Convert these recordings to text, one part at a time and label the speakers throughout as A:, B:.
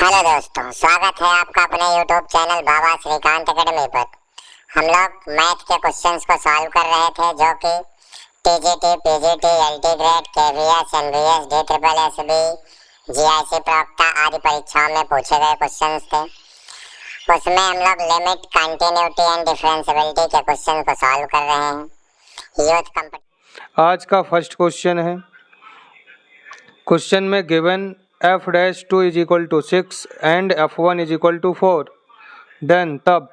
A: Hello दोस्तों, स्वागत है आपका अपने YouTube चैनल बाबा श्रीकांत एकेडमी पर। हम लोग मैथ के क्वेश्चंस को सॉल्व कर रहे थे जो कि TGT, PGT, LT grade, KVS, NVS, DSSB, GIC प्रवक्ता आदि परीक्षाओं में पूछे गए क्वेश्चंस थे। उसमें हम लोग लिमिट, कंटिन्यूटी एंड डिफरेंशिएबिलिटी के क्वेश्चन को सॉल्व कर रहे हैं। यूथ कंपटीशन
B: आज का फर्स्ट क्वेश्चन है। क्वेश्चन में given f'2 is equal to 6 and f1 is equal to 4, then तब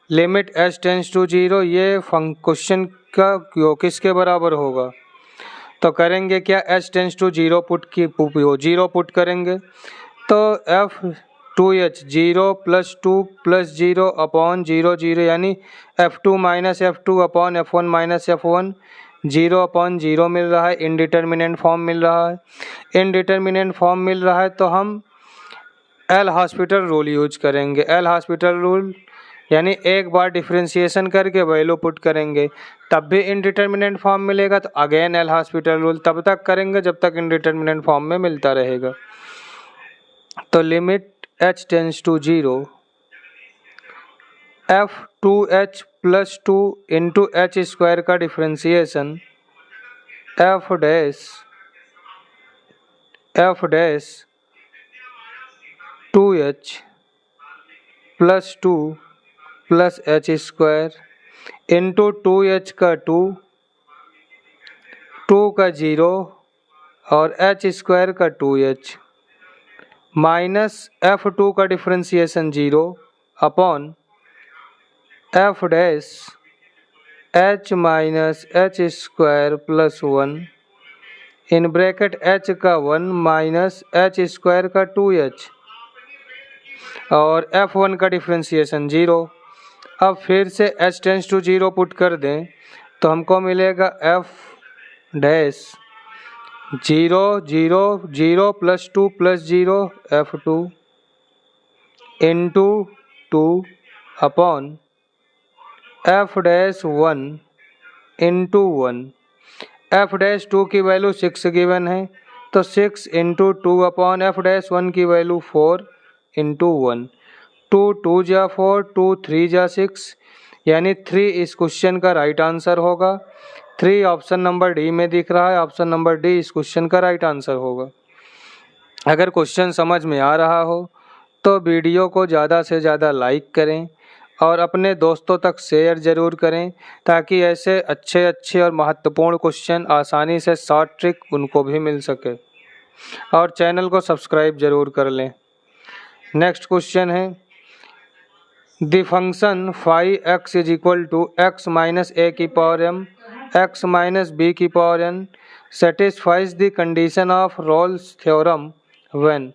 B: लिमिट h टेंस टू 0 ये क्वेश्चन का किसके बराबर होगा। तो करेंगे क्या, h टेंस टू 0 पुट करेंगे तो f2h 0 प्लस 2 प्लस 0 अपॉन 0 0 यानी f2 minus f2 upon f1 minus f1 0 upon 0 मिल रहा है। इनडिटर्मिनेंट फॉर्म मिल रहा है। इनडिटर्मिनेंट फॉर्म मिल रहा है तो हम एल हॉस्पिटल रूल यूज करेंगे। एल हॉस्पिटल रूल यानी एक बार डिफरेंशिएशन करके वैल्यू पुट करेंगे, तब भी इनडिटर्मिनेंट फॉर्म मिलेगा तो अगेन एल हॉस्पिटल रूल तब तक करेंगे जब तक इनडिटर्मिनेंट फॉर्म में मिलता रहेगा। तो limit h tends to 0 f2h plus 2 into H square का differentiation f dash 2h plus 2 plus H square into 2h का 2 का 0 और h स्क्वायर का 2h माइनस f2 का differentiation 0 upon f dash h minus H square plus 1 in bracket h का 1 minus H square का 2h और f1 का differentiation 0। अब फिर से h टेंस टू 0 पुट कर दें तो हमको मिलेगा f dash 0 0 0 plus 2 plus 0 f2 into 2 upon f dash 1 into 1। f dash 2 की वैल्यू 6 गिवन है तो 6 इंटू 2 अपॉन f डैश 1 की वैल्यू 4 इंटू 1। 2 2 जा 4, 2 3 जा 6 यानी 3 इस क्वेश्चन का राइट आंसर होगा। 3 ऑप्शन नंबर डी में दिख रहा है, ऑप्शन नंबर डी इस क्वेश्चन का राइट आंसर होगा। अगर क्वेश्चन समझ में आ रहा हो तो वीडियो को ज़्यादा से ज़्यादा लाइक करें और अपने दोस्तों तक शेयर ज़रूर करें ताकि ऐसे अच्छे और महत्वपूर्ण क्वेश्चन आसानी से शॉर्ट ट्रिक उनको भी मिल सके, और चैनल को सब्सक्राइब ज़रूर कर लें। नेक्स्ट क्वेश्चन है, the function phi x is equal to x minus A की power m x minus B की power n satisfies the condition of Rolle's theorem when.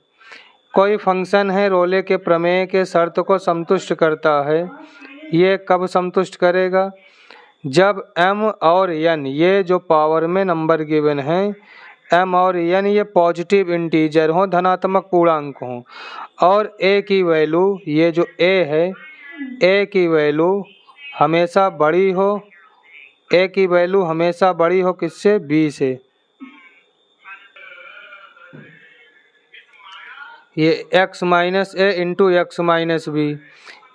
B: कोई फंक्शन है रोले के प्रमेय के शर्त को संतुष्ट करता है। ये कब संतुष्ट करेगा, जब m और n ये जो पावर में नंबर गिवन है m और n ये पॉजिटिव इंटीजर हों, धनात्मक पूर्णांक हों, और a की वैल्यू ये जो a है a की वैल्यू हमेशा बड़ी हो, a की वैल्यू हमेशा बड़ी हो किससे, b से। ये x माइनस ए इंटू एक्स माइनस बी,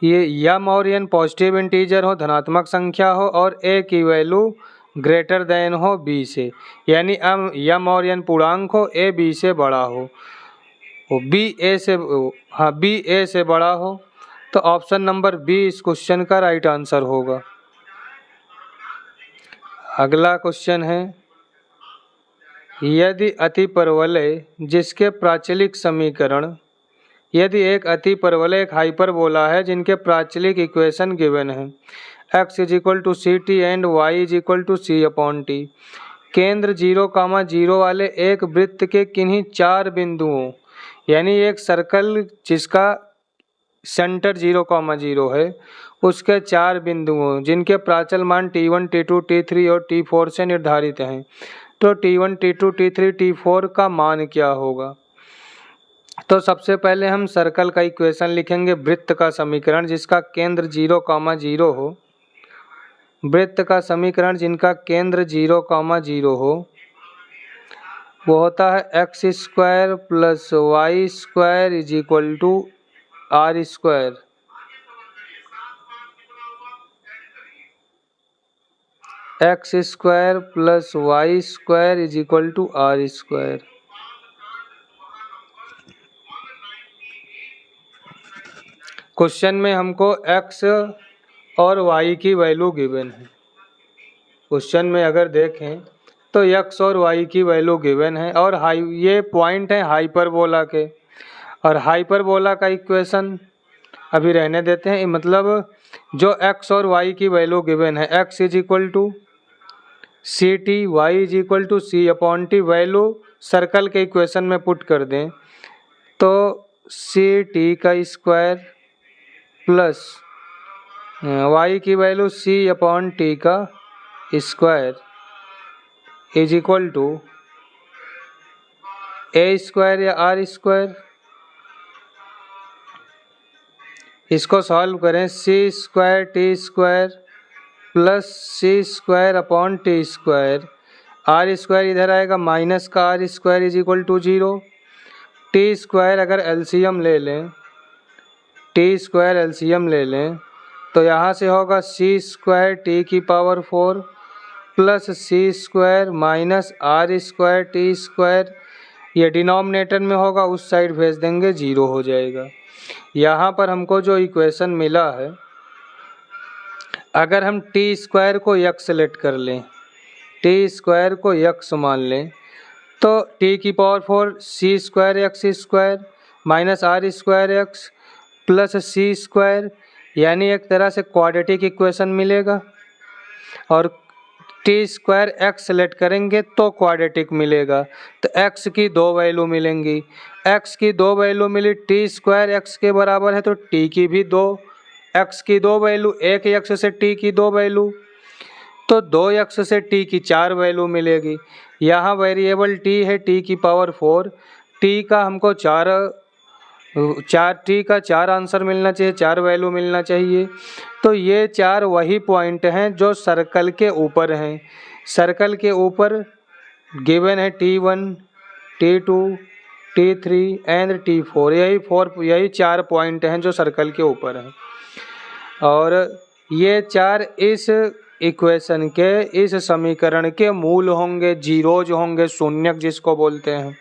B: ये m और n पॉजिटिव इंटीजर हो, धनात्मक संख्या हो, और a की वैल्यू ग्रेटर देन हो b से, यानी m और n पूर्णांक हो, a b से बड़ा हो, b a से बड़ा हो। तो ऑप्शन नंबर बी इस क्वेश्चन का राइट आंसर होगा। अगला क्वेश्चन है, यदि अतिपरवलय जिसके प्राचलिक समीकरण, यदि एक अतिपरवलय एक हाइपरबोला है जिनके प्राचलिक इक्वेशन गिवन है x is equal to C t and y is equal to C upon t, केंद्र 0,0 वाले एक वृत्त के किन्हीं 4 बिंदुओं, यानी एक सर्कल जिसका सेंटर 0,0 है उसके 4 बिंदुओं जिनके प्राचल मान t1 t2 t3 और t4 से निर्धारित हैं, तो t1 t2 t3 t4 का मान क्या होगा। तो सबसे पहले हम सर्कल का इक्वेशन लिखेंगे, वृत्त का समीकरण जिसका केंद्र 0,0 हो, वृत्त का समीकरण जिनका केंद्र 0,0 हो, वो होता है x square plus y square is equal to r square. X square plus y square is equal to r square. Question में हमको x और y की वैल्यू गिवन है। क्वेश्चन में अगर देखें तो x और y की वैल्यू गिवन है और ये पॉइंट है हाइपरबोला के, और हाइपरबोला का इक्वेशन अभी रहने देते हैं। मतलब जो x और y की वैल्यू गिवन है, x is equal to C T, Y is equal to C upon T, value circle के इक्वेशन में पुट कर दें तो सी टी का स्क्वायर प्लस वाई की वैल्यू सी अपॉन टी का square is equal to A square या R square. इसको सॉल्व करें, C square T square plus सी square upon T square, R square इधर आएगा माइनस का are square is equal to 0। T square अगर LCM ले लें, टी स्क्वायर एलसीएम ले लें तो यहाँ से होगा सी स्क्वायर टी की पावर 4 प्लस सी square minus r square T square, ये डिनोमिनेटर में होगा, उस साइड भेज देंगे 0 हो जाएगा। यहाँ पर हमको जो इक्वेशन मिला है, अगर हम टी स्क्वायर को यक्स सेलेक्ट कर लें, टी स्क्वायर को यक्स मान लें तो टी की power 4 c square x square minus r square x plus सी स्क्वायर, यानी एक तरह से क्वाड्रेटिक इक्वेशन मिलेगा। और टी स्क्वायर एक्स सेलेक्ट करेंगे तो क्वाड्रेटिक मिलेगा, तो एक्स की दो वैल्यू मिलेंगी। एक्स की दो वैल्यू मिली, टी स्क्वायर एक्स के बराबर है तो टी की भी दो, एक्स की दो वैल्यू, एक एक्स से टी की दो वैल्यू, तो 2x से t की 4 वैल्यू मिलेगी। यहाँ वेरिएबल t है t की पावर 4, t का हमको 4 t का 4 आंसर मिलना चाहिए, 4 वैल्यू मिलना चाहिए। तो ये 4 वही पॉइंट हैं जो सर्कल के ऊपर हैं। सर्कल के ऊपर गिवन है t1, t2, t3 and t4, यही 4 पॉइंट हैं जो सर्कल के ऊपर हैं। और ये 4 इस इक्वेशन के, इस समीकरण के मूल होंगे, जीरोज होंगे, शून्यक जिसको बोलते हैं।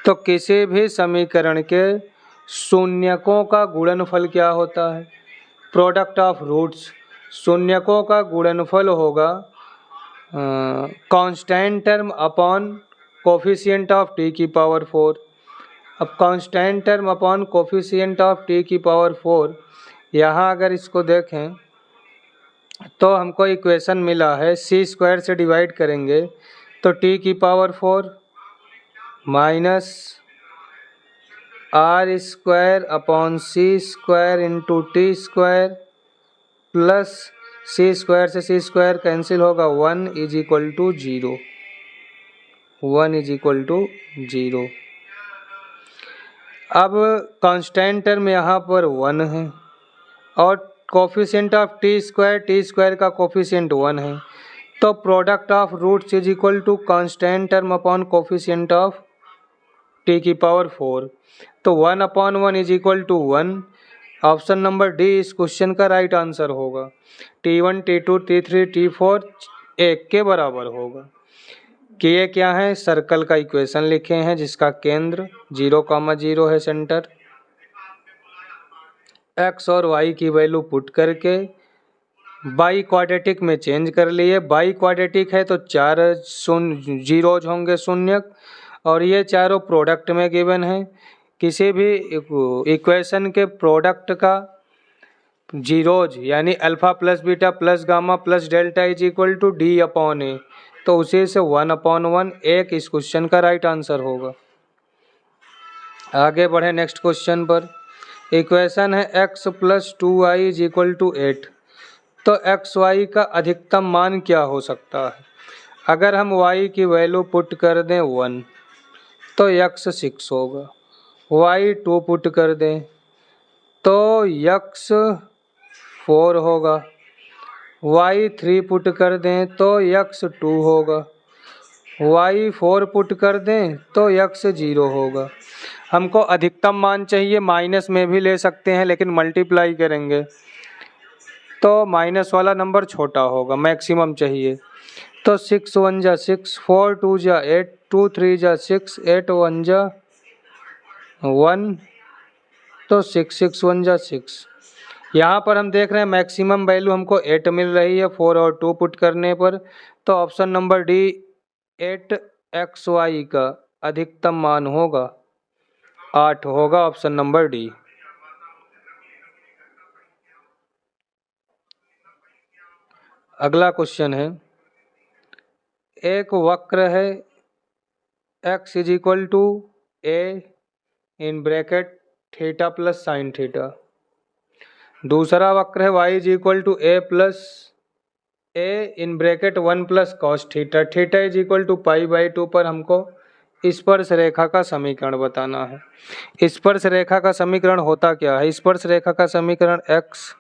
B: तो किसी भी समीकरण के शून्यकों का गुणनफल क्या होता है? Product of roots. शून्यकों का गुणनफल होगा constant term upon coefficient of t की पावर 4। अब constant term upon coefficient of t की पावर 4, यहाँ अगर इसको देखें तो हमको इक्वेशन मिला है, सी स्क्वायर से डिवाइड करेंगे तो टी की power 4 minus r square upon c square into t square plus सी स्क्वायर से सी स्क्वायर कैंसिल होगा, 1 is equal to 0, 1 is equal to 0। अब कांस्टेंट टर्म यहाँ पर 1 है और कोफिशिएंट ऑफ टी स्क्वायर का कोफिशिएंट 1 है, तो product of roots is equal to constant term upon coefficient of t की पावर 4, तो 1 अपॉन 1 is equal to 1। Option number d इस क्वेश्चन का राइट आंसर होगा। t1, t2, t3, t4 1 के बराबर होगा। कि ये क्या है? सर्कल का इक्वेशन लिखे हैं जिसका केंद्र 0,0 है, सेंटर। x और y की वैल्यू पुट करके बाई क्वाड्रेटिक में चेंज कर लिए। बाई क्वाड्रेटिक है तो 4 जीरोज होंगे, शून्यक, और ये चारों प्रोडक्ट में गिवन है। किसी भी इक्वेशन के प्रोडक्ट का जीरोज यानी alpha plus beta plus gamma plus delta is equal to D upon A, तो उसी से 1 अपॉन 1 एक इस क्वेश्चन का राइट आंसर होगा। आगे बढ़े नेक्स्ट क्वेश्चन पर। इक्वेशन है x plus 2y is equal to 8, तो एक्स वाई का अधिकतम मान क्या हो सकता है? अगर हम y की वैल्यू पुट कर दें 1 तो x 6 होगा, y 2 पुट कर दें तो x 4 होगा, y 3 पुट कर दें तो x 2 होगा, y4 पुट कर दें तो x 0 होगा। हमको अधिकतम मान चाहिए, माइनस में भी ले सकते हैं लेकिन मल्टीप्लाई करेंगे तो माइनस वाला नंबर छोटा होगा, मैक्सिमम चाहिए। तो 6 1 जा 6, 4 2 जा 8, 2 3 जा 6, 8 1 जा 1, तो 6 6 1 जा 6। यहाँ पर हम देख रहे हैं मैक्सिमम वैल्यू हमको 8 मिल रही है 4 और 2 पुट करने पर। तो ऑप्शन नंबर डी 8xy का अधिकतम मान होगा 8 होगा, ऑप्शन नंबर डी। अगला क्वेश्चन है, एक वक्र है x is equal to A in bracket theta plus sine theta. दूसरा वक्र है y is equal to A plus A in bracket 1 plus cos theta. Theta is equal to π/2 पर हमको स्पर्श रेखा का समीकरण बताना है। स्पर्श रेखा का समीकरण होता क्या है? स्पर्श रेखा का समीकरण x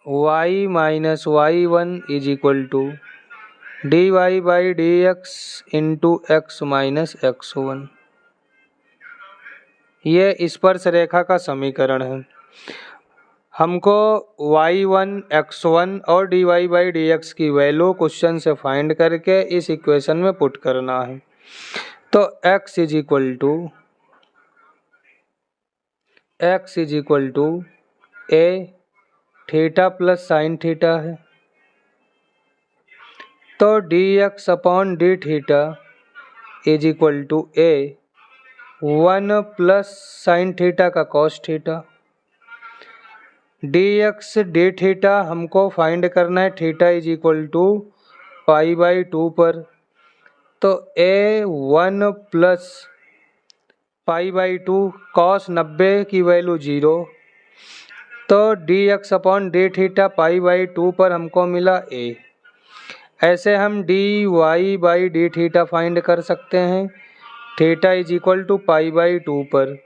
B: y minus y1 is equal to dy/dx into x minus x1। ये स्पर्श रेखा का समीकरण है। हमको y1 x1 और dy/dx की वैल्यू क्वेश्चन से फाइंड करके इस इक्वेशन में पुट करना है। तो x is equal to a theta plus sine theta है, तो dx upon d theta is equal to a 1 plus sine theta का cos theta. dx d theta हमको फाइंड करना है, थीटा इज इक्वल टू π/2 पर। तो ए 1 प्लस π/2 कॉस 90 की value 0, तो dx अपॉन डी थीटा π/2 पर हमको मिला a। ऐसे हम dy/डी थीटा फाइंड कर सकते हैं, थीटा इज इक्वल टू π/2 पर।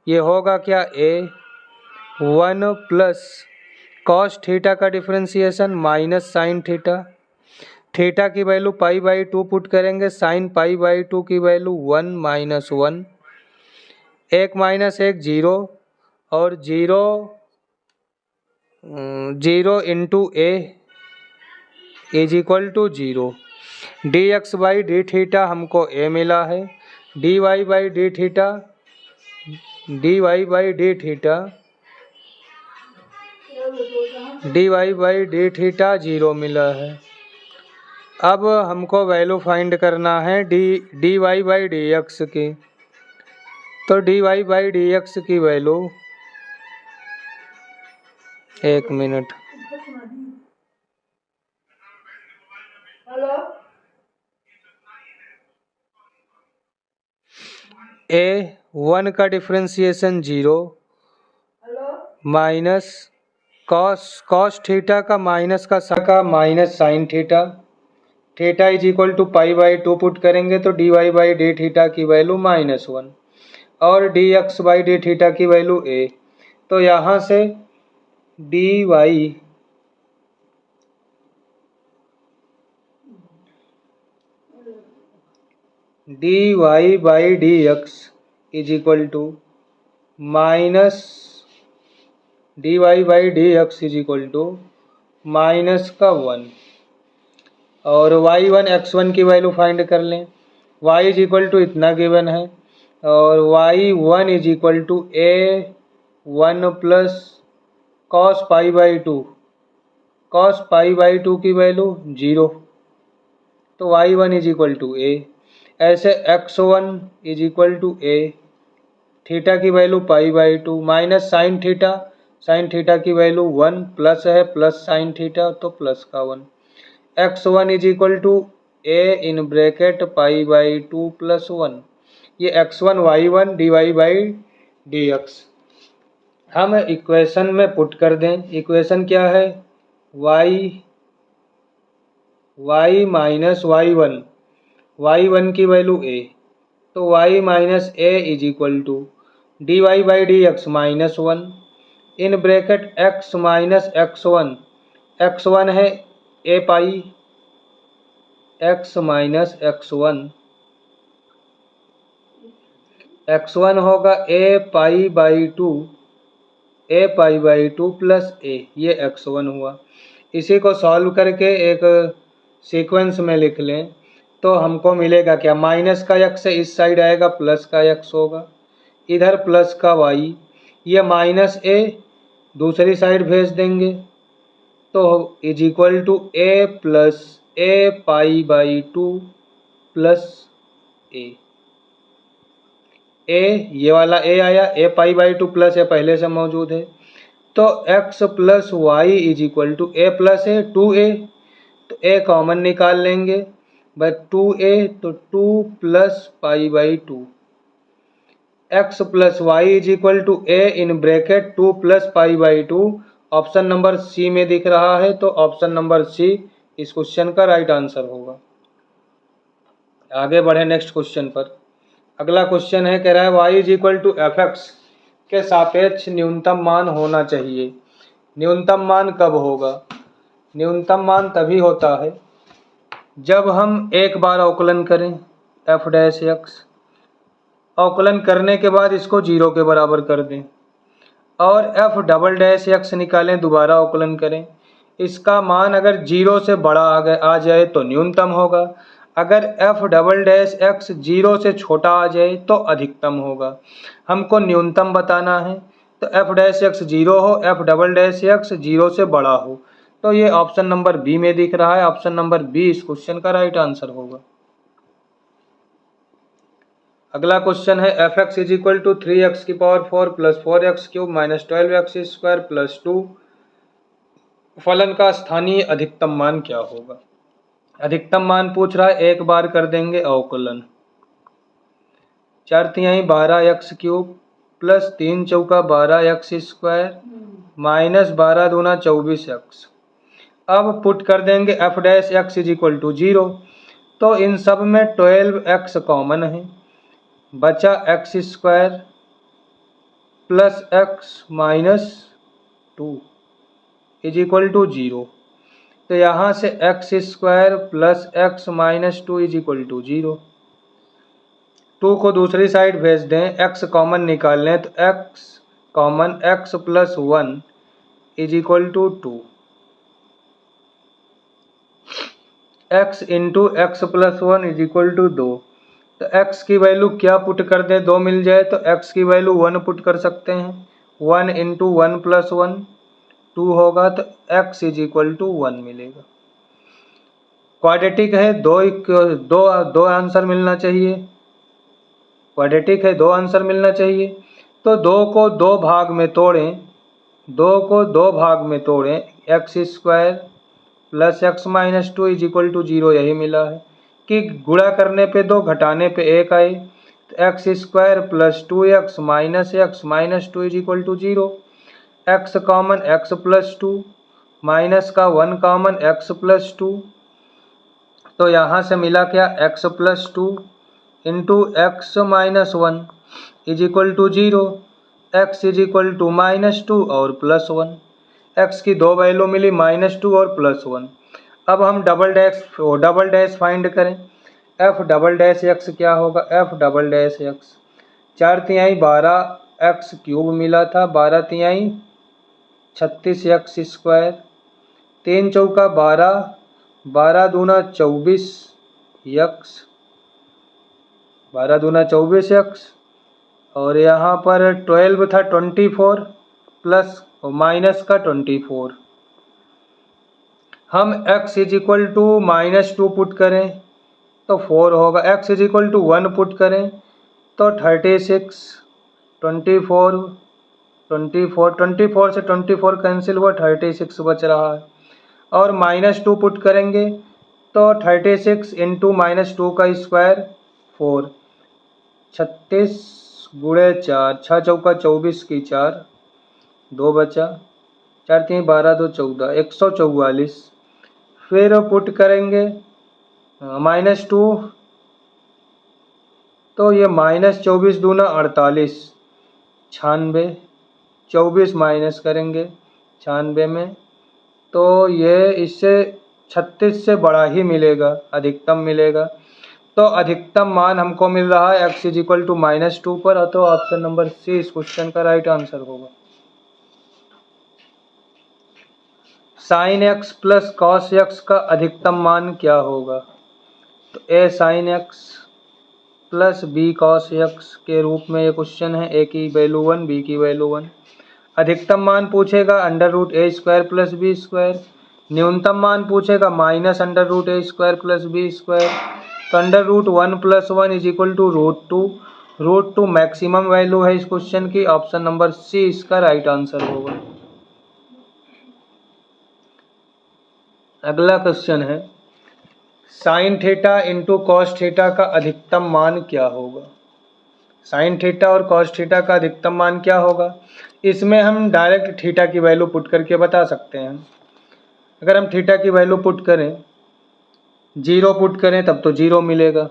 B: ये होगा क्या, a 1 प्लस कॉस थीटा का differentiation minus sine theta. Theta की वैल्यू π/2 पुट करेंगे, साइन π/2 की वैल्यू 1 माइनस 1, 1 माइनस 1 0, और 0 into a is equal to 0। dx/डी थीटा हमको a मिला है, dy/डी थीटा 0 मिला है। अब हमको वैल्यू फाइंड करना है dy/dx की। तो dy/dx की वैल्यू, एक मिनट, a1 का डिफ्रेंसिएशन 0 माइनस कॉस थीटा का minus sine theta. Theta is equal to π/2 put करेंगे तो dy/डी थीटा की वैल्यू -1 और dx/डी थीटा की वैल्यू a। तो यहाँ से dy/dx is equal to minus का 1, और y1 x1 की वैल्यू फाइंड कर लें। y इज इक्वल टू इतना गिवन है, और y1 is equal to a1 plus cos π/2 की वैल्यू 0, तो y1 is equal to a। ऐसे x1 is equal to a, theta की वैल्यू π/2 माइनस साइन थीटा की वैल्यू 1 प्लस है, प्लस साइन थीटा तो प्लस का 1। x1 is equal to a in bracket π/2 plus 1। ये x1 y1 dy/dx हम equation में put कर दें। इक्वेशन क्या है, y माइनस y1 की वैल्यू a, तो y minus a is equal to dy/dx -1 in bracket x minus x1 है a pi, x minus x1 होगा a pi by two plus a, ये x1 हुआ। इसी को सॉल्व करके एक सीक्वेंस में लिख लें तो हमको मिलेगा क्या, माइनस का x इस साइड आएगा, प्लस का x होगा, इधर प्लस का y, ये माइनस a दूसरी साइड भेज देंगे तो is equal to a plus a pi by two plus a। ये वाला a आया, a pi by two plus a पहले से मौजूद है, तो x plus y is equal to a plus a 2a, तो a कॉमन निकाल लेंगे, बाई 2a तो 2 plus pi by two, x plus y is equal to a in bracket 2 plus pi by two. Option number c में दिख रहा है, तो option number सी इस क्वेश्चन का राइट आंसर होगा। आगे बढ़े नेक्स्ट क्वेश्चन पर। अगला क्वेश्चन है, कह रहा है y is equal to f x के सापेक्ष न्यूनतम मान होना चाहिए। न्यूनतम मान कब होगा? न्यूनतम मान तभी होता है जब हम एक बार अवकलन करें एफ डैश एक्स, अवकलन करने के बाद इसको 0 के बराबर कर दें और एफ डबल डैश एक्स निकालें, दोबारा अवकलन करें, इसका मान अगर 0 से बड़ा आ जाए तो न्यूनतम होगा, अगर एफ डबल डैश एक्स 0 से छोटा आ जाए तो अधिकतम होगा। हमको न्यूनतम बताना है तो एफ डैश एक्स 0 हो, एफ डबल डैश एक्स 0 से बड़ा हो, तो ये ऑप्शन नंबर बी में दिख रहा है, ऑप्शन नंबर बी इस क्वेश्चन का राइट आंसर होगा। अगला क्वेश्चन है, f x is equal to 3x की power 4 plus 4x cube minus 12x square plus 2 फलन का स्थानीय अधिकतम मान क्या होगा? अधिकतम मान पूछ रहा है, एक बार कर देंगे अवकलन, 4 12 x क्यूब प्लस 3 चौका 12 x स्क्वायर माइनस 12 दूना 24 x। अब पुट कर देंगे f dash x is equal to 0, तो इन सब में 12x कॉमन है, बचा x square plus x minus 2 is equal to 0, तो यहाँ से x square plus x minus 2 is equal to 0। 2 को दूसरी साइड भेज दें, x कॉमन निकाल लें तो x common x plus 1 is equal to 2, x into x plus 1 is equal to 2, तो x की वैल्यू क्या पुट कर दें, 2 मिल जाए तो x की वैल्यू 1 पुट कर सकते हैं, 1 इंटू 1 प्लस 1 2 होगा, तो x इज इक्वल टू 1 मिलेगा। क्वाड्रेटिक है, दो आंसर मिलना चाहिए, क्वाड्रेटिक है 2 आंसर मिलना चाहिए, तो 2 को 2 भाग में तोड़ें, 2 को 2 भाग में तोड़ें, x square plus x minus 2 is equal to 0, यही मिला है कि गुणा करने पे 2 घटाने पे 1 आए, तो x square plus 2x minus 2 is equal to 0, x common x plus 2 minus का 1 कॉमन एक्स प्लस 2, तो यहाँ से मिला क्या, x plus 2 into x minus 1 is equal to 0, x is equal to minus 2 और प्लस 1, एक्स की 2 value मिली minus 2 और plus 1। अब हम डबल डैश फाइंड करें, एफ डबल डैश एक्स क्या होगा, F double dash x 4 12 x cube मिला था, 12 तिहाई 36 एक्स स्क्वायर, 3 चौका 12, 12 दूना 24 एक्स, 12 दूना 24 एक्स, और यहाँ पर 12 था 24 प्लस माइनस का 24, हम x is equal to minus 2 put करें तो 4 होगा, x is equal to 1 put करें तो 36, 24 से 24 कैंसिल हुआ, 36 बच रहा है, और माइनस 2 पुट करेंगे तो 36 इंटू माइनस 2 का स्क्वायर 4, 36 गुणे 4, 6 चौका 24 की 4, 2 बचा, 4 3 12 2 14, 144, फिर पुट करेंगे माइनस 2, तो ये माइनस 24 दूना 48, 96, 24 माइनस करेंगे 96 में, तो ये इससे 36 से बड़ा ही मिलेगा, अधिकतम मिलेगा। तो अधिकतम मान हमको मिल रहा है x इज इक्वल टू -2 पर, तो ऑप्शन नंबर सी इस क्वेश्चन का राइट आंसर होगा। Sine x plus cos x का अधिकतम मान क्या होगा? तो a sine x plus b cos x के रूप में ये क्वेश्चन है। a की वैल्यू 1, b की वैल्यू 1। अधिकतम मान पूछेगा √a² प्लस b²। न्यूनतम मान पूछेगा -√a² प्लस b²। तो √1 plus 1 is equal to √2। √2 maximum value है इस क्वेश्चन की। ऑप्शन नंबर सी इसका राइट आंसर होगा। अगला क्वेश्चन है sine theta into cos theta का अधिकतम मान क्या होगा? साइन थीटा और कॉस थीटा का अधिकतम मान क्या होगा? इसमें हम डायरेक्ट थीटा की वैल्यू पुट करके बता सकते हैं। अगर हम थीटा की वैल्यू पुट करें, 0 पुट करें तब तो 0 मिलेगा।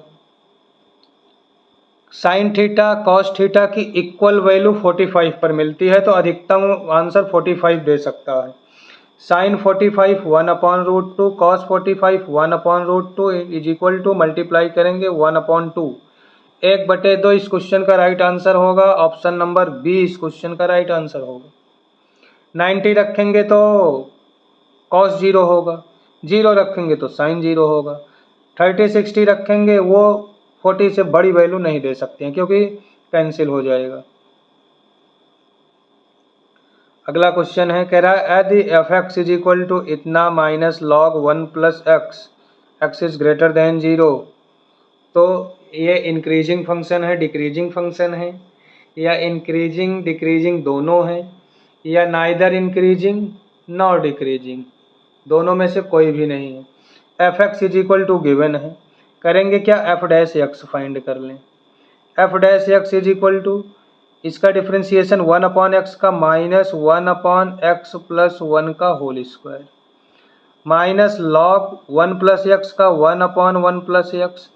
B: साइन थीटा कॉस थीटा की इक्वल वैल्यू 45 पर मिलती है, तो अधिकतम आंसर 45 दे सकता है। Sine 45 1/√2, cos 45 1/√2 is equal to multiply करेंगे 1/2। 1/2 इस क्वेश्चन का राइट आंसर होगा। ऑप्शन नंबर बी इस क्वेश्चन का राइट आंसर होगा। 90 रखेंगे तो कॉस 0 होगा, 0 रखेंगे तो साइन 0 होगा। 30 60 रखेंगे, वो 40 से बड़ी वैल्यू नहीं दे सकते हैं क्योंकि कैंसिल हो जाएगा। अगला क्वेश्चन है, कह रहा है यदि f(x) इज इक्वल टू इतना minus log 1 plus x is greater than 0, तो ये इंक्रीजिंग फंक्शन है, डिक्रीजिंग फंक्शन है, या इंक्रीजिंग डिक्रीजिंग दोनों है, या नाइदर इंक्रीजिंग नॉर डिक्रीजिंग, दोनों में से कोई भी नहीं है। f(x) is equal to given है, करेंगे क्या, f'(x) फाइंड कर लें। f'(x) इज इक्वल टू इसका डिफ्रेंसिएशन 1/x का -1/x प्लस 1 का whole square, minus log 1 plus x का 1/1 प्लस x।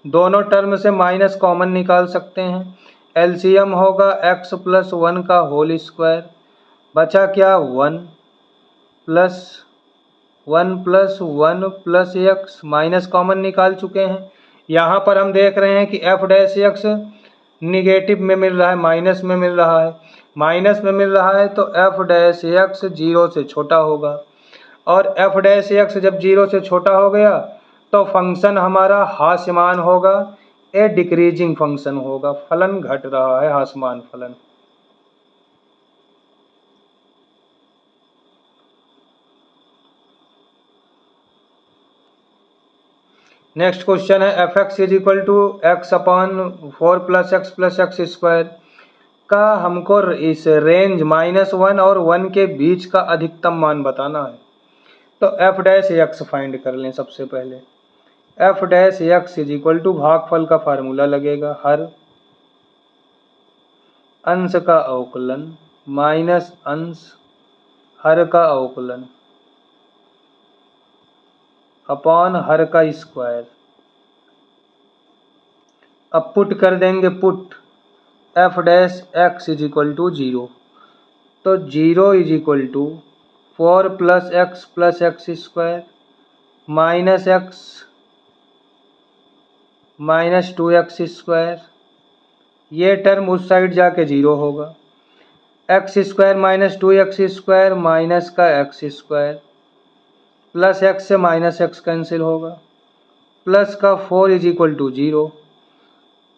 B: दोनों टर्म से माइनस कॉमन निकाल सकते हैं। एलसीएम होगा x प्लस 1 का होल स्क्वायर, बचा क्या 1 plus 1 plus 1 plus x, minus common निकाल चुके हैं। यहाँ पर हम देख रहे हैं कि f'(x) निगेटिव में मिल रहा है, माइनस में मिल रहा है। माइनस में मिल रहा है तो f'(x) 0 से छोटा होगा, और f'(x) जब 0 से छोटा हो गया तो फंक्शन हमारा हास्यमान होगा, ए डिक्रीजिंग फंक्शन होगा, फलन घट रहा है, हास्यमान फलन। नेक्स्ट क्वेश्चन है f(x) is equal to x/4 plus x² का हमको इस रेंज -1 और 1 के बीच का अधिकतम मान बताना है। तो f'(x) फाइंड कर लें सबसे पहले। f'(x) इज इक्वल टू भागफल का फार्मूला लगेगा, हर अंश का अवकलन माइनस अंश हर का अवकलन अपॉन हर का स्क्वायर। अब पुट कर देंगे, put f'(x) is equal to 0, तो 0 is equal to 4 plus x minus x minus 2x²। ये टर्म उस साइड जाके 0 होगा। x² माइनस 2x² माइनस का x² प्लस x से माइनस x कैंसिल होगा, प्लस का 4 इज इक्वल टू 0,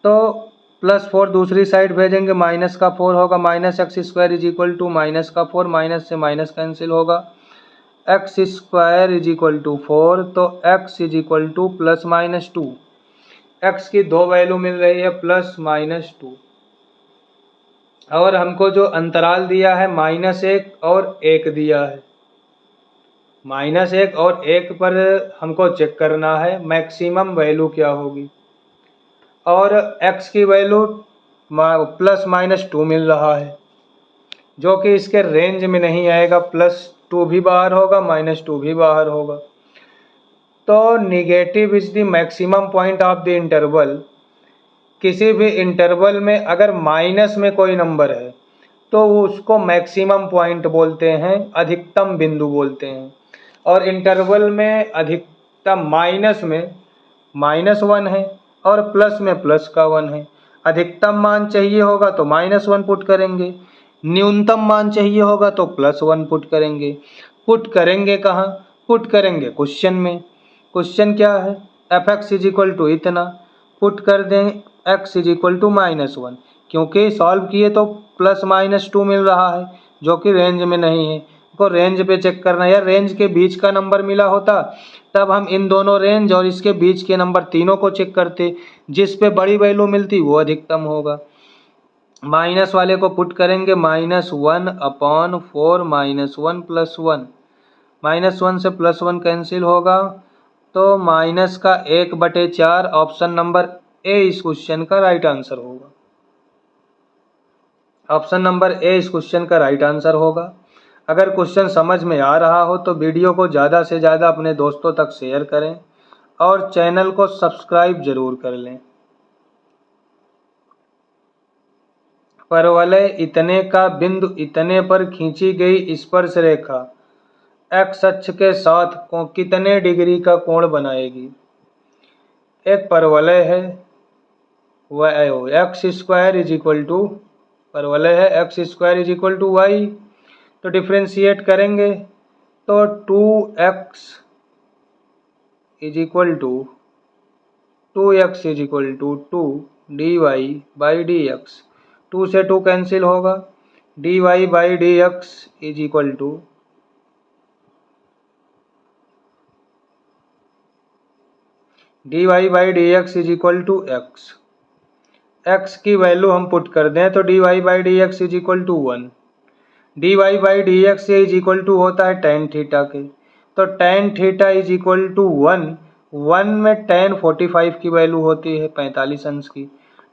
B: तो +4 दूसरी साइड भेजेंगे, माइनस का 4 होगा, minus x² is equal to minus का 4, माइनस से माइनस कैंसिल होगा, x² इज इक्वल टू 4, तो x is equal to +-2। x की दो वैल्यू मिल रही है +-2, और हमको जो अंतराल दिया है -1 और 1 दिया है। -1 और 1 पर हमको चेक करना है मैक्सिमम वैल्यू क्या होगी, और x की वैल्यू +-2 मिल रहा है, जो कि इसके रेंज में नहीं आएगा। +2 भी बाहर होगा, -2 भी बाहर होगा। तो negative is the maximum point of the interval. किसी भी इंटरवल में अगर माइनस में कोई नंबर है तो उसको मैक्सिमम पॉइंट बोलते हैं, अधिकतम बिंदु बोलते हैं। और इंटरवल में अधिकतम माइनस में -1 है और प्लस में प्लस का 1 है। अधिकतम मान चाहिए होगा तो -1 पुट करेंगे, न्यूनतम मान चाहिए होगा तो +1 पुट करेंगे। पुट करेंगे कहाँ? पुट करेंगे क्वेश्चन में। क्वेश्चन क्या है? f(x) = इतना। पुट कर दें x = -1, क्योंकि सॉल्व किए तो +-2 मिल रहा है जो कि रेंज में नहीं है। को रेंज पे चेक करना है, या रेंज के बीच का नंबर मिला होता तब हम इन दोनों रेंज और इसके बीच के नंबर तीनों को चेक करते, जिस पे बड़ी वैल्यू मिलती वो अधिकतम होगा। माइनस वाले को पुट करेंगे, -1/4 -1 +1, -1 से +1 कैंसिल होगा तो माइनस का 1/4। ऑप्शन नंबर ए इस क्वेश्चन का राइट आंसर होगा। ऑप्शन नंबर ए इस क्वेश्चन का राइट आंसर होगा। अगर क्वेश्चन समझ में आ रहा हो तो वीडियो को ज़्यादा से ज़्यादा अपने दोस्तों तक शेयर करें और चैनल को सब्सक्राइब जरूर कर लें। परवलय इतने का बिंदु इतने पर खींची गई स्पर्श रेखा x अक्ष के साथ कितने डिग्री का कोण बनाएगी? एक परवलय है, वह x² परवलय है x² y, तो डिफ्रेंशिएट करेंगे तो 2x = 2 dy/dx, 2 से 2 कैंसिल होगा, dy/dx = x। x की वैल्यू हम पुट कर दें तो dy/dx = 1। dy/dx होता है tan थीटा के, तो tan थीटा = 1 में tan 45 की वैल्यू होती है 45 अंश की।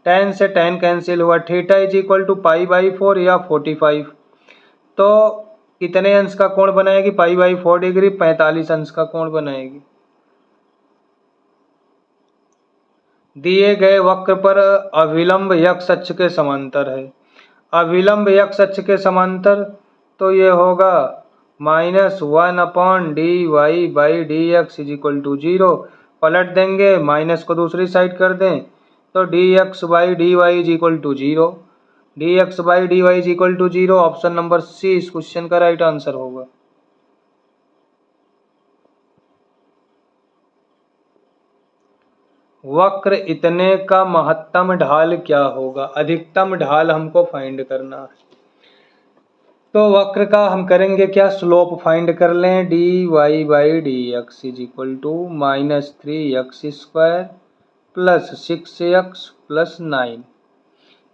B: tan से tan कैंसिल हुआ, थीटा = π/4 या 45, तो कितने अंश का कोण बनाएगी? π/4 डिग्री, 45 अंश का कोण बनाएगी। दिए गए वक्र पर अभिलंब x अक्ष के समांतर है। अभिलंब x अक्ष के समांतर तो ये होगा -1/dy/dx = 0। पलट देंगे, माइनस को दूसरी साइड कर दें तो dx/dy = 0। dx/dy = 0। ऑप्शन नंबर सी इस क्वेश्चन का राइट आंसर होगा। वक्र इतने का महत्तम ढाल क्या होगा? अधिकतम ढाल हमको फाइंड करना है, तो वक्र का हम करेंगे क्या? स्लोप फाइंड कर लें। dy/dx = -3x² + 6x + 9,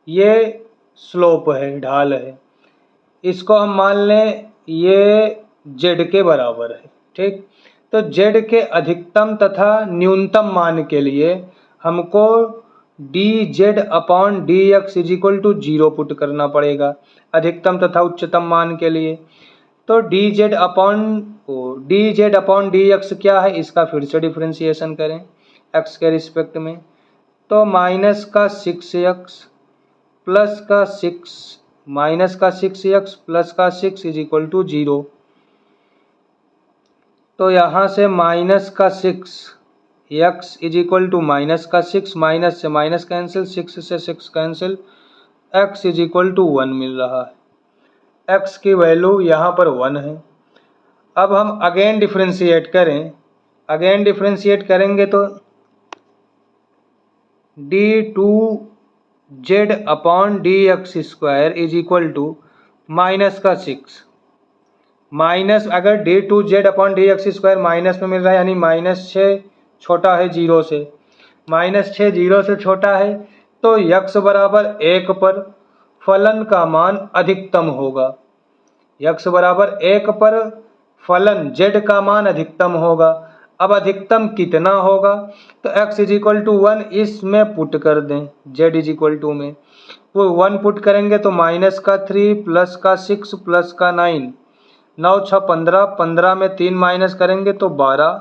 B: ये स्लोप है, ढाल है। इसको हम मान लें ये z के बराबर है, ठीक। तो z के अधिकतम तथा न्यूनतम मान के लिए हमको dz/dx = 0 पुट करना पड़ेगा अधिकतम तथा उच्चतम मान के लिए। तो dz/dx क्या है? इसका फिर से डिफरेंशिएशन करें x के रिस्पेक्ट में, तो -6x + 6 = 0। तो यहाँ से -6x = -6, माइनस से माइनस कैंसिल, 6 से 6 कैंसिल, x = 1 मिल रहा है। x की वैल्यू यहाँ पर 1 है। अब हम अगेन डिफरेंशिएट करें, अगेन डिफरेंशिएट करेंगे तो d2z/dx² = -6, माइनस, अगर d2z/dx² माइनस में मिल रहा है यानी -6 छोटा है 0 से, -6 0 से छोटा है तो x बराबर 1 पर फलन का मान अधिकतम होगा। x बराबर 1 पर फलन z का मान अधिकतम होगा। अब अधिकतम कितना होगा? तो x = 1 इसमें पुट कर दें, z = में वो 1 पुट करेंगे तो -3 +6 +9, 9 6 15, 15 में 3 माइनस करेंगे तो 12,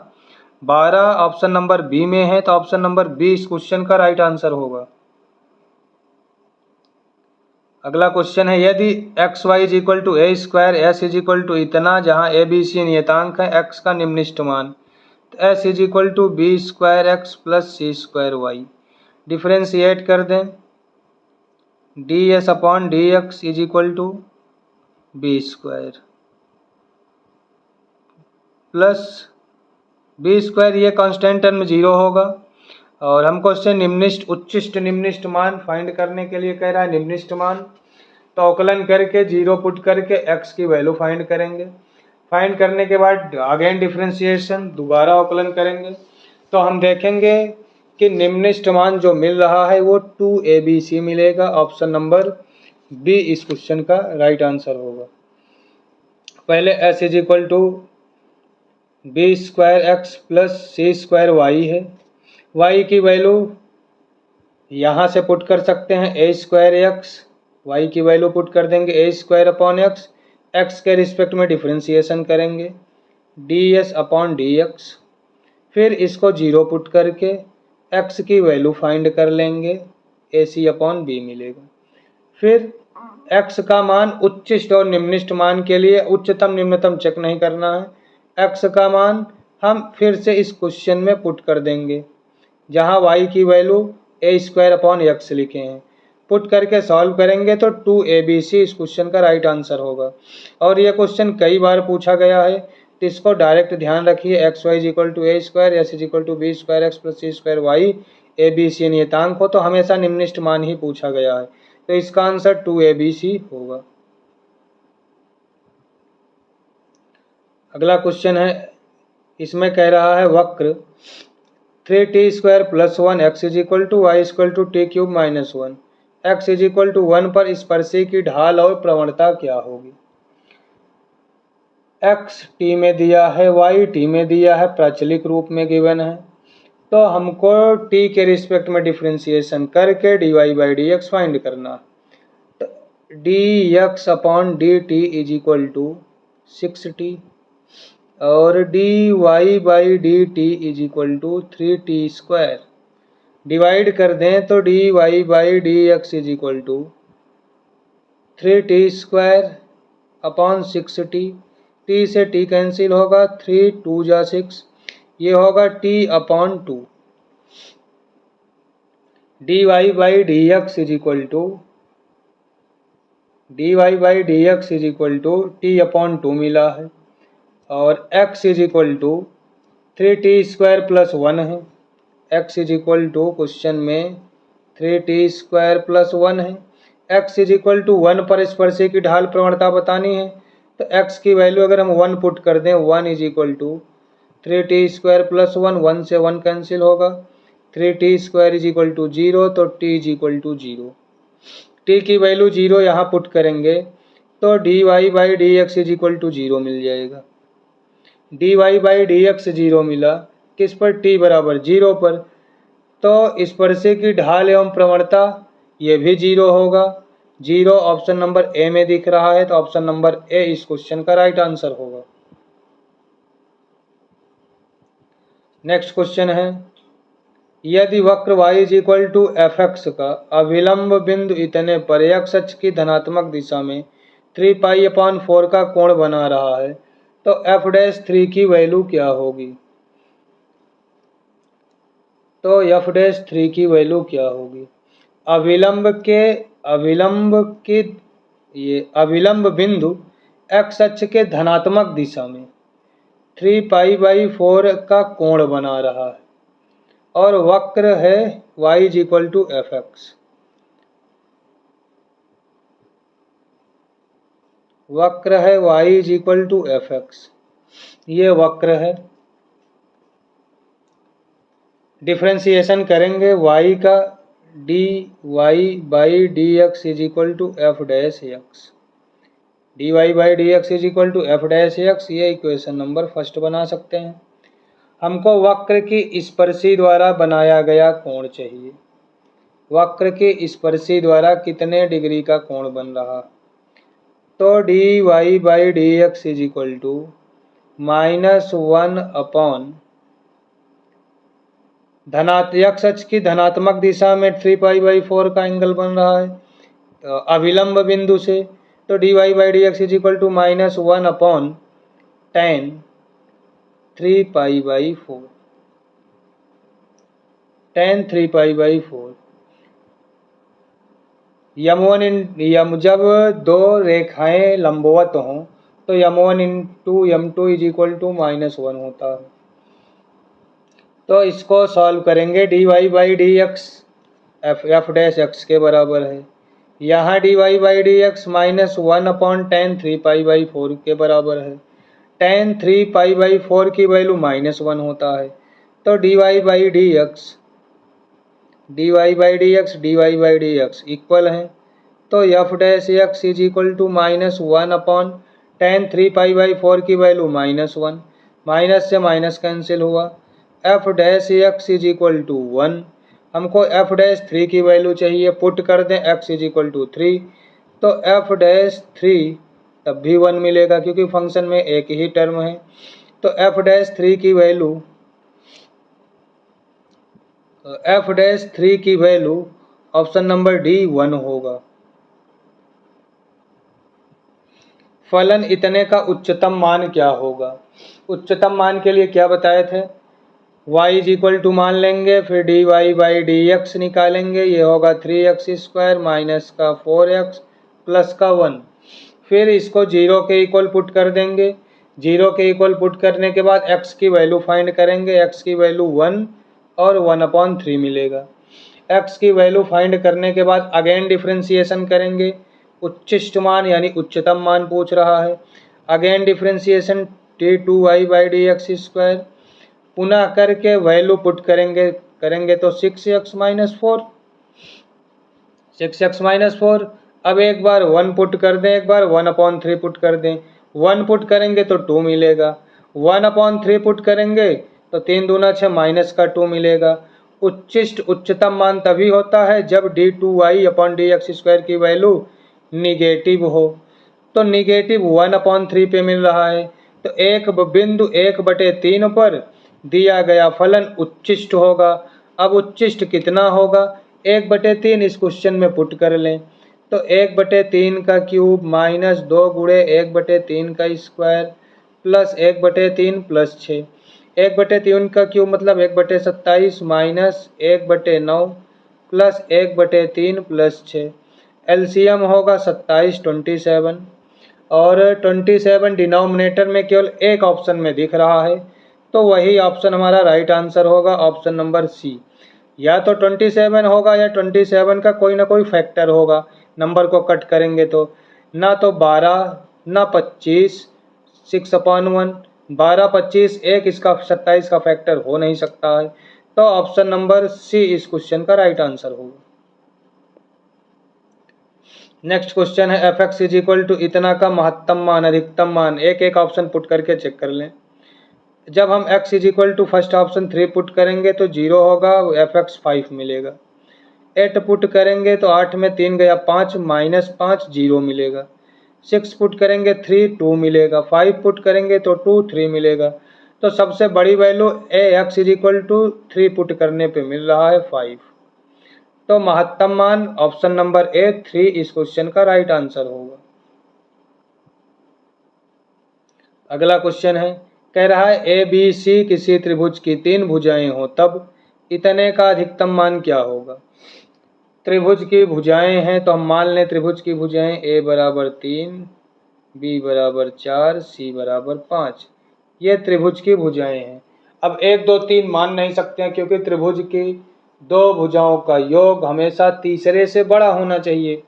B: 12 ऑप्शन नंबर बी में है, तो ऑप्शन नंबर बी इस क्वेश्चन का राइट आंसर होगा। अगला क्वेश्चन है, यदि x y is equal to A square s is equal to इतना, जहाँ ए बी सी नियतांक है, एक्स का निम्नलिखित मान, तो s is equal to b square x plus C square y. Differentiate कर दें, d s upon d x is equal to b square plus b square, ये कांस्टेंट टर्म 0 होगा। और हमको इससे निम्नलिखित उच्चिष्ट निम्नलिखित मान फाइंड करने के लिए कह रहा है। निम्नलिखित मान तो अवकलन करके 0 पुट करके x की वैल्यू फाइंड करेंगे। फाइंड करने के बाद अगेन डिफ्रेंशिएशन, दोबारा अवकलन करेंगे तो हम देखेंगे कि निम्नलिखित मान जो मिल रहा है वो 2abc मिलेगा। ऑप्शन नंबर बी इस क्वेश्चन का राइट आंसर होगा। पहले s is equal to b square x plus C square y है। y की वैल्यू यहाँ से पुट कर सकते हैं ए स्क्वायर एक्स, वाई की वैल्यू पुट कर देंगे a square upon x, x के रिस्पेक्ट में डिफ्रेंशिएशन करेंगे d s upon d x, फिर इसको 0 पुट करके एक्स की वैल्यू फाइंड कर लेंगे, ए सी अपॉन बी मिलेगा। फिर एक्स का मान उच्चिष्ट और निम्नलिखित मान के लिए उच्चतम निम्नतम चेक नहीं करना है, एक्स का मान हम फिर से इस क्वेश्चन में पुट कर देंगे, जहाँ y की वैल्यू ए स्क्वायर अपॉन एक्स लिखे हैं। पुट करके सॉल्व करेंगे तो 2abc इस क्वेश्चन का राइट आंसर होगा। और ये क्वेश्चन कई बार पूछा गया है, तो इसको डायरेक्ट ध्यान रखिए। X y is equal to A square, s is equal to b square x plus C square y, a b c नियतांक हो तो हमेशा निम्नलिखित मान ही पूछा गया है, तो इसका आंसर 2abc होगा। अगला क्वेश्चन है, इसमें कह रहा है वक्र 3t square plus 1 x is equal to y equal to t cube minus 1, x is equal to 1 पर स्पर्शी की ढाल और प्रवणता क्या होगी। एक्स टी में दिया है, वाई टी में दिया है, प्राचलिक रूप में गिवन है, तो हमको टी के रिस्पेक्ट में डिफ्रेंशिएशन करके d y by d x find करना। तो d x upon d t is equal to 6t और d y by d t is equal to 3t square. Divide कर दें तो d y by d x is equal to 3t square upon 6t, t से t cancel होगा, 3 2 जा 6, ये होगा t upon 2। D y by d x is equal to t upon 2 मिला है, और x is equal to 3t square plus 1 है। x is equal to question में 3t स्क्वायर प्लस 1 है। x इज इक्वल टू 1 पर स्पर्शी की ढाल प्रवणता बतानी है, तो x की वैल्यू अगर हम 1 पुट कर दें, 1 is equal to 3t square plus 1, 1 से 1 कैंसिल होगा, 3t square is equal to 0, तो t is equal to 0। t की वैल्यू 0 यहाँ पुट करेंगे तो d y by d x is equal to 0 मिल जाएगा। D y by d x 0 मिला, किस पर, t बराबर 0 पर, तो स्पर्शी की ढाल एवं प्रवणता ये भी 0 होगा। 0 ऑप्शन नंबर ए में दिख रहा है, तो ऑप्शन नंबर ए इस क्वेश्चन का राइट आंसर होगा। नेक्स्ट क्वेश्चन है, यदि वक्र y is equal to f x का अविलंब बिंदु इतने पर x अक्ष की धनात्मक दिशा में 3π/4 का कोण बना रहा है, तो f'3 की वैल्यू क्या होगी। तो f'3 की वैल्यू क्या होगी। अविलंब बिंदु x अक्ष के धनात्मक दिशा में 3π/4 का कोण बना रहा है, और वक्र है y is equal to f x. वक्र है y is equal to f x, ये वक्र है। डिफ्रेंशिएशन करेंगे y का, d y by d x is equal to f dash x, d y by d x is equal to f dash x, ये equation number first बना सकते हैं। हमको वक्र की स्पर्शी द्वारा बनाया गया कोण चाहिए। वक्र की स्पर्शी द्वारा कितने डिग्री का कोण बन रहा, तो d y by d x is equal to -1 upon x अक्ष की धनात्मक दिशा में 3π/4 का एंगल बन रहा है, अविलंब बिंदु से, तो dy by d x is equal to -1 upon tan 3π/4 tan 3π/4। जब दो रेखाएं लंबवत हों तो m1 into m2 is equal to -1 होता है। तो इसको सॉल्व करेंगे, dy by d x F dash x के बराबर है। यहाँ dy by d x -1 upon tan 3π/4 के बराबर है। tan 3π/4 की वैल्यू -1 होता है। तो dy by d x dy by d x equal है, तो f dash x is equal to -1 upon tan 3π/4 की वैल्यू -1, माइनस से माइनस कैंसिल हुआ। F dash x is equal to 1, हमको एफ डैश 3 की वैल्यू चाहिए, पुट कर दें एक्स इज इक्वल टू 3, तो एफ डैश 3 तब भी 1 मिलेगा क्योंकि फंक्शन में एक ही टर्म है। तो एफ डैश 3 की वैल्यू ऑप्शन नंबर डी 1 होगा। फलन इतने का उच्चतम मान क्या होगा? उच्चतम मान के लिए क्या बताए थे, y इज इक्वल टू मान लेंगे, फिर dy बाई डी एक्स निकालेंगे, ये होगा 3x² माइनस का 4x प्लस का 1, फिर इसको 0 के इक्वल पुट कर देंगे। 0 के इक्वल पुट करने के बाद x की वैल्यू फाइंड करेंगे, x की वैल्यू 1 और 1/3 मिलेगा। x की वैल्यू फाइंड करने के बाद अगेन डिफ्रेंसिएशन करेंगे, उच्चिष्ट मान यानी उच्चतम मान पूछ रहा है। Again differentiation d2y by d x square, पुनः करके वैल्यू पुट करेंगे तो 6x माइनस 4। अब एक बार 1 पुट कर दें, एक बार 1/3 पुट कर दें। 1 पुट करेंगे तो 2 मिलेगा, 1/3 पुट करेंगे तो 3 दूना 6 माइनस का 2 मिलेगा। उच्चिष्ट उच्चतम मान तभी होता है जब d2y upon d x square की वैल्यू निगेटिव हो। तो निगेटिव 1/3 पे मिल रहा है, तो एक बिंदु 1/3 पर दिया गया फलन उच्चिष्ट होगा। अब उच्चिष्ट कितना होगा, 1/3 इस क्वेश्चन में पुट कर लें, तो 1/3 का क्यूब माइनस 2 गुणे 1/3 का स्क्वायर प्लस 1/3 प्लस 6। 1/3 का क्यूब मतलब 1/27 माइनस 1/9 प्लस 1/3 प्लस 6। एलसीएम होगा 27 27, और 27 डिनोमिनेटर में केवल एक ऑप्शन में दिख रहा है, तो वही ऑप्शन हमारा राइट आंसर होगा, ऑप्शन नंबर सी। या तो 27 होगा या 27 का कोई ना कोई फैक्टर होगा, नंबर को कट करेंगे तो ना तो 12 ना 25, 6/1, 12 25 एक, इसका 27 का फैक्टर हो नहीं सकता है, तो ऑप्शन नंबर सी इस क्वेश्चन का राइट आंसर होगा। नेक्स्ट क्वेश्चन है f x is equal to इतना का महत्तम मान अधिकतम मान, एक एक ऑप्शन पुट करके चेक कर लें। जब हम x is equal to first option 3 put करेंगे तो 0 होगा, एफ एक्स 5 मिलेगा। 8 पुट करेंगे तो 8 में 3 गया 5 माइनस 5 0 मिलेगा। 6 पुट करेंगे 3 2 मिलेगा। 5 पुट करेंगे तो 2 3 मिलेगा। तो सबसे बड़ी value x is equal to 3 put करने पे मिल रहा है 5। तो महत्तम मान ऑप्शन नंबर ए 3 इस क्वेश्चन का राइट आंसर होगा। अगला क्वेश्चन है, कह रहा है ए बी सी किसी त्रिभुज की 3 भुजाएं हो तब इतने का अधिकतम मान क्या होगा। त्रिभुज की भुजाएं हैं तो हम मान लें त्रिभुज की भुजाएं a बराबर 3, b बराबर 4, c बराबर 5, ये त्रिभुज की भुजाएं हैं। अब 1 2 3 मान नहीं सकते हैं क्योंकि त्रिभुज की 2 भुजाओं का योग हमेशा तीसरे से बड़ा होना चाहिए।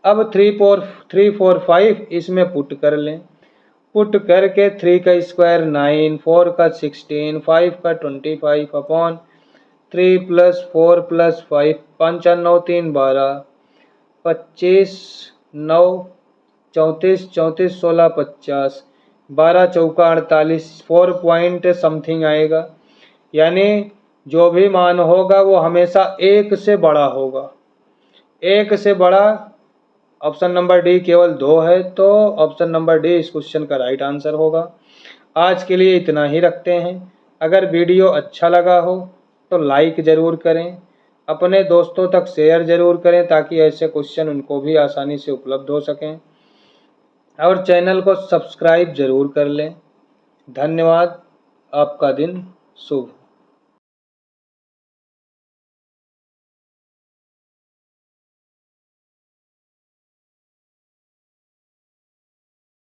B: अब 3 4 5 इसमें पुट कर लें, पुट करके 3 का स्क्वायर 9, 4 का 16, 5 का 25 अपॉन 3 प्लस 4 प्लस 5, 5 9 3 12, 25 9 34 34 16 50, 12 चौका 48, 4 पॉइंट समथिंग आएगा। यानी जो भी मान होगा वो हमेशा 1 से बड़ा होगा। 1 से बड़ा ऑप्शन नंबर डी केवल 2 है, तो ऑप्शन नंबर डी इस क्वेश्चन का राइट आंसर होगा। आज के लिए इतना ही रखते हैं। अगर वीडियो अच्छा लगा हो तो लाइक ज़रूर करें, अपने दोस्तों तक शेयर जरूर करें ताकि ऐसे क्वेश्चन उनको भी आसानी से उपलब्ध हो सकें, और चैनल को सब्सक्राइब जरूर कर लें। धन्यवाद। आपका दिन शुभ।